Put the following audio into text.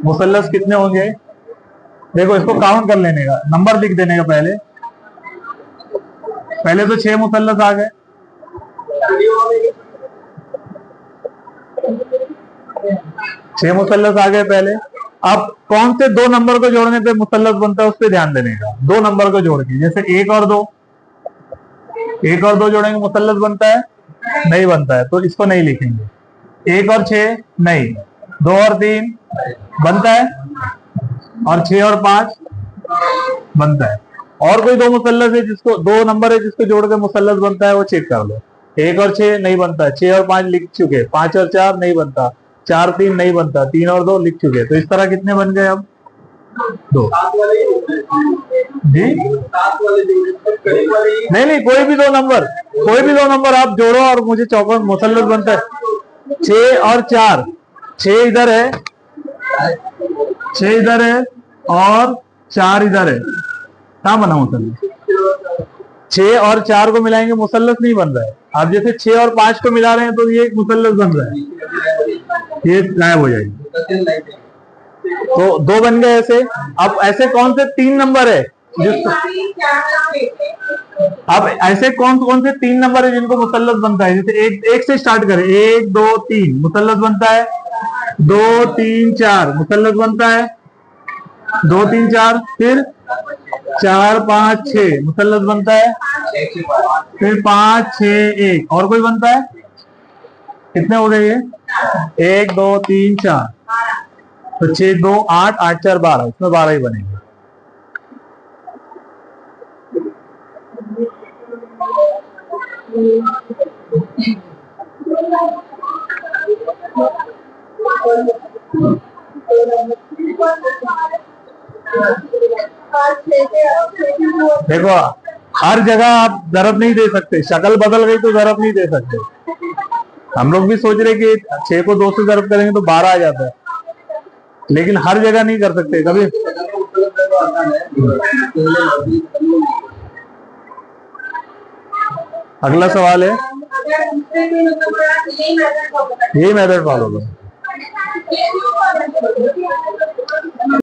मुसल्लस कितने होंगे? देखो इसको काउंट कर लेने का, नंबर लिख देने का। पहले तो 6 मुसल्लस आ गए, 6 मुसल्लस आ गए पहले। अब कौन से 2 नंबर को जोड़ने पे मुसल्लस बनता है उस पर ध्यान देने का। 2 नंबर को जोड़ के, जैसे 1 और 2, 1 और 2 जोड़ेंगे मुसल्लस बनता है? नहीं बनता है, तो इसको नहीं लिखेंगे। 1 और 6 नहीं, 2 और 3 बनता है, और 6 और 5 बनता है। और कोई 2 मुसल्लस है जिसको 2 नंबर है जिसको जोड़ के मुसल्लस बनता है, वो चेक कर लो। 1 और 6 नहीं बनता है, 6 और 5 लिख चुके, 5 और 4 नहीं बनता, 4 3 नहीं बनता, 3 और 2 लिख चुके। तो इस तरह कितने बन गए अब? 2 जी। नहीं, कोई भी 2 नंबर आप जोड़ो और मुझे चौकोर मुसल्लस बनता है। 6 और 4, 6 इधर है, 6 इधर है और 4 इधर है, कहाँ बना मुसल्लस? 6 और 4 को मिलाएंगे मुसल्लस नहीं बन रहा है। आप जैसे 6 और 5 को मिला रहे हैं तो ये एक मुसल्लस बन रहा है, ये गायब हो जाएगी। तो 2 बन गए ऐसे। अब ऐसे कौन से 3 नंबर है अब ऐसे कौन से 3 नंबर है जिनको मुसल्लस बनता है? जैसे एक से स्टार्ट करें, 1 2 3 मुसल्लस बनता है, 2 3 4 मुसल्लस बनता है, 2 3 4, फिर 4 5 6 मुसल्लस बनता है, फिर 5 6 1 और कोई बनता है। कितने हो गए ये? 1 2 3 4, तो 6 2 8 8 4 12, इसमें 12 ही बनेंगे। देखो हर जगह आप ज़रब नहीं दे सकते, शक्ल बदल गई तो ज़रब नहीं दे सकते। हम लोग भी सोच रहे कि 6 को 2 से ज़रब करेंगे तो 12 आ जाता है, लेकिन हर जगह नहीं कर सकते कभी। अगला सवाल है, यही मेथड फॉलो करो।